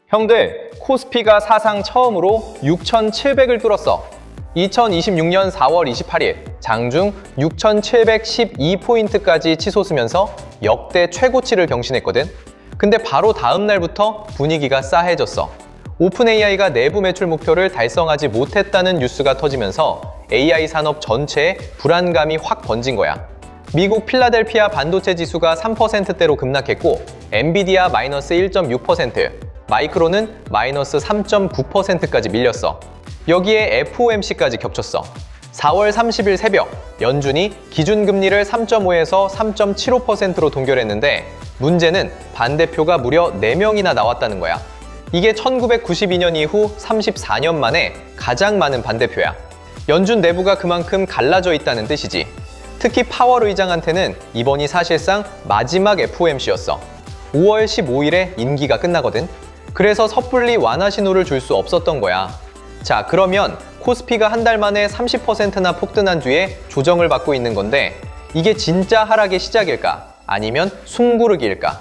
형들, 코스피가 사상 처음으로 6,700을 뚫었어. 2026년 4월 28일 장중 6,712포인트까지 치솟으면서 역대 최고치를 경신했거든. 근데 바로 다음 날부터 분위기가 싸해졌어. 오픈AI가 내부 매출 목표를 달성하지 못했다는 뉴스가 터지면서 AI 산업 전체에 불안감이 확 번진 거야. 미국 필라델피아 반도체 지수가 3%대로 급락했고 엔비디아 마이너스 1.6%, 마이크론은 마이너스 3.9%까지 밀렸어. 여기에 FOMC까지 겹쳤어. 4월 30일 새벽, 연준이 기준금리를 3.5에서 3.75%로 동결했는데 문제는 반대표가 무려 4명이나 나왔다는 거야. 이게 1992년 이후 34년 만에 가장 많은 반대표야. 연준 내부가 그만큼 갈라져 있다는 뜻이지. 특히 파월 의장한테는 이번이 사실상 마지막 FOMC였어. 5월 15일에 임기가 끝나거든. 그래서 섣불리 완화 신호를 줄 수 없었던 거야. 자, 그러면 코스피가 한 달 만에 30%나 폭등한 뒤에 조정을 받고 있는 건데 이게 진짜 하락의 시작일까? 아니면 숨고르기일까?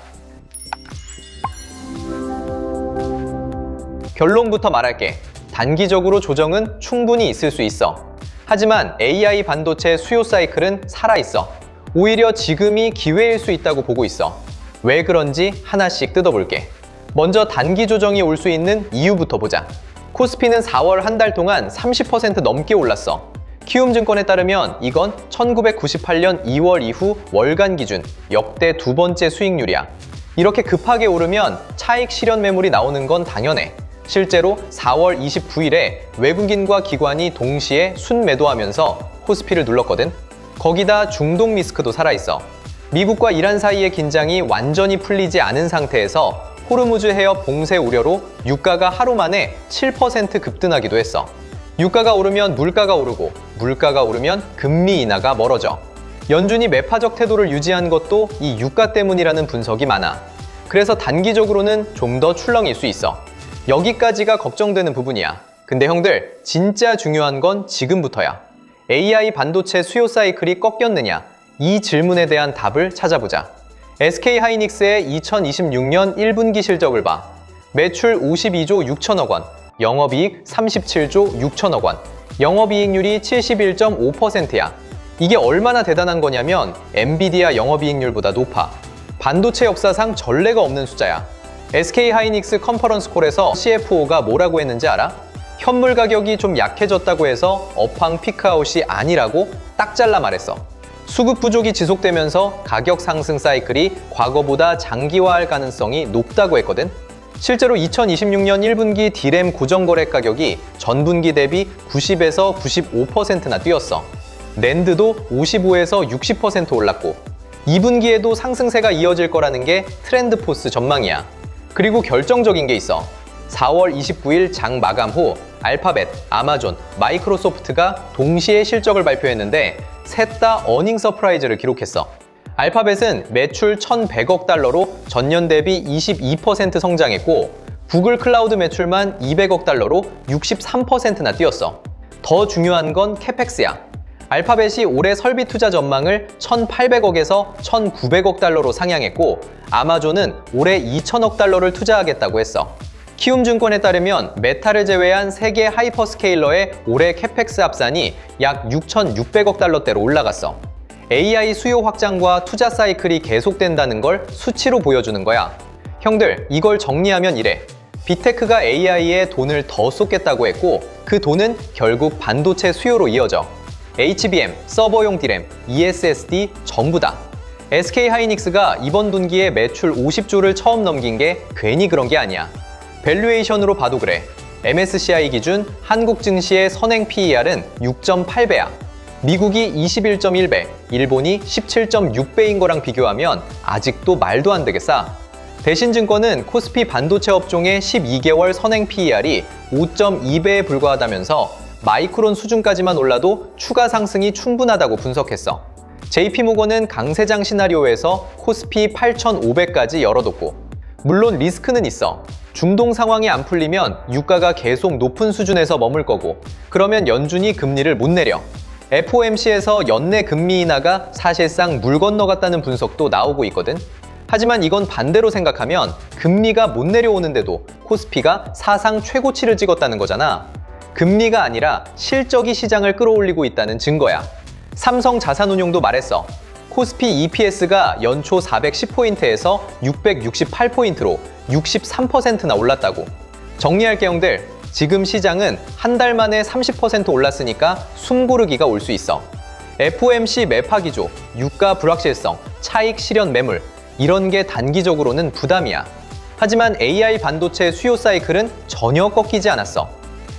결론부터 말할게. 단기적으로 조정은 충분히 있을 수 있어. 하지만 AI 반도체 수요 사이클은 살아있어. 오히려 지금이 기회일 수 있다고 보고 있어. 왜 그런지 하나씩 뜯어볼게. 먼저 단기 조정이 올 수 있는 이유부터 보자. 코스피는 4월 한 달 동안 30% 넘게 올랐어. 키움증권에 따르면 이건 1998년 2월 이후 월간 기준 역대 두 번째 수익률이야. 이렇게 급하게 오르면 차익 실현 매물이 나오는 건 당연해. 실제로 4월 29일에 외국인과 기관이 동시에 순매도하면서 코스피를 눌렀거든. 거기다 중동 리스크도 살아있어. 미국과 이란 사이의 긴장이 완전히 풀리지 않은 상태에서 호르무즈 해협 봉쇄 우려로 유가가 하루 만에 7% 급등하기도 했어. 유가가 오르면 물가가 오르고 물가가 오르면 금리 인하가 멀어져. 연준이 매파적 태도를 유지한 것도 이 유가 때문이라는 분석이 많아. 그래서 단기적으로는 좀 더 출렁일 수 있어. 여기까지가 걱정되는 부분이야. 근데 형들, 진짜 중요한 건 지금부터야. AI 반도체 수요 사이클이 꺾였느냐? 이 질문에 대한 답을 찾아보자. SK하이닉스의 2026년 1분기 실적을 봐. 매출 52조 6천억 원, 영업이익 37조 6천억 원, 영업이익률이 71.5%야. 이게 얼마나 대단한 거냐면 엔비디아 영업이익률보다 높아. 반도체 역사상 전례가 없는 숫자야. SK하이닉스 컨퍼런스 콜에서 CFO가 뭐라고 했는지 알아? 현물 가격이 좀 약해졌다고 해서 업황 피크아웃이 아니라고 딱 잘라 말했어. 수급 부족이 지속되면서 가격 상승 사이클이 과거보다 장기화할 가능성이 높다고 했거든. 실제로 2026년 1분기 D램 고정거래 가격이 전분기 대비 90에서 95%나 뛰었어. 낸드도 55에서 60% 올랐고 2분기에도 상승세가 이어질 거라는 게 트렌드포스 전망이야. 그리고 결정적인 게 있어. 4월 29일 장 마감 후 알파벳, 아마존, 마이크로소프트가 동시에 실적을 발표했는데 셋 다 어닝 서프라이즈를 기록했어. 알파벳은 매출 1,100억 달러로 전년 대비 22% 성장했고 구글 클라우드 매출만 200억 달러로 63%나 뛰었어. 더 중요한 건 캐펙스야. 알파벳이 올해 설비 투자 전망을 1,800억에서 1,900억 달러로 상향했고 아마존은 올해 2,000억 달러를 투자하겠다고 했어. 키움증권에 따르면 메타를 제외한 세계 하이퍼스케일러의 올해 캐펙스 합산이 약 6,600억 달러대로 올라갔어. AI 수요 확장과 투자 사이클이 계속된다는 걸 수치로 보여주는 거야. 형들, 이걸 정리하면 이래. 빅테크가 AI에 돈을 더 쏟겠다고 했고 그 돈은 결국 반도체 수요로 이어져. HBM, 서버용 D램, ESSD 전부 다. SK하이닉스가 이번 분기에 매출 50조를 처음 넘긴 게 괜히 그런 게 아니야. 밸류에이션으로 봐도 그래. MSCI 기준 한국 증시의 선행 PER은 6.8배야. 미국이 21.1배, 일본이 17.6배인 거랑 비교하면 아직도 말도 안 되게 싸. 대신증권은 코스피 반도체 업종의 12개월 선행 PER이 5.2배에 불과하다면서 마이크론 수준까지만 올라도 추가 상승이 충분하다고 분석했어. JP모건은 강세장 시나리오에서 코스피 8,500까지 열어뒀고 물론 리스크는 있어. 중동 상황이 안 풀리면 유가가 계속 높은 수준에서 머물 거고 그러면 연준이 금리를 못 내려. FOMC에서 연내 금리 인하가 사실상 물 건너갔다는 분석도 나오고 있거든. 하지만 이건 반대로 생각하면 금리가 못 내려오는데도 코스피가 사상 최고치를 찍었다는 거잖아. 금리가 아니라 실적이 시장을 끌어올리고 있다는 증거야. 삼성 자산운용도 말했어. 코스피 EPS가 연초 410포인트에서 668포인트로 63%나 올랐다고. 정리할게 형들. 지금 시장은 한 달 만에 30% 올랐으니까 숨고르기가 올 수 있어. FOMC 매파 기조, 유가 불확실성, 차익 실현 매물 이런 게 단기적으로는 부담이야. 하지만 AI 반도체 수요 사이클은 전혀 꺾이지 않았어.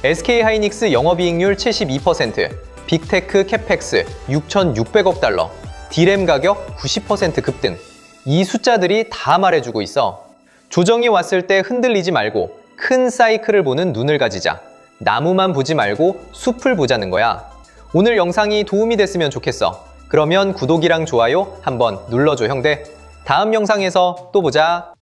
SK하이닉스 영업이익률 72%, 빅테크 캐펙스 6,600억 달러, D램 가격 90% 급등. 이 숫자들이 다 말해주고 있어. 조정이 왔을 때 흔들리지 말고 큰 사이클을 보는 눈을 가지자. 나무만 보지 말고 숲을 보자는 거야. 오늘 영상이 도움이 됐으면 좋겠어. 그러면 구독이랑 좋아요 한번 눌러줘 형들. 다음 영상에서 또 보자.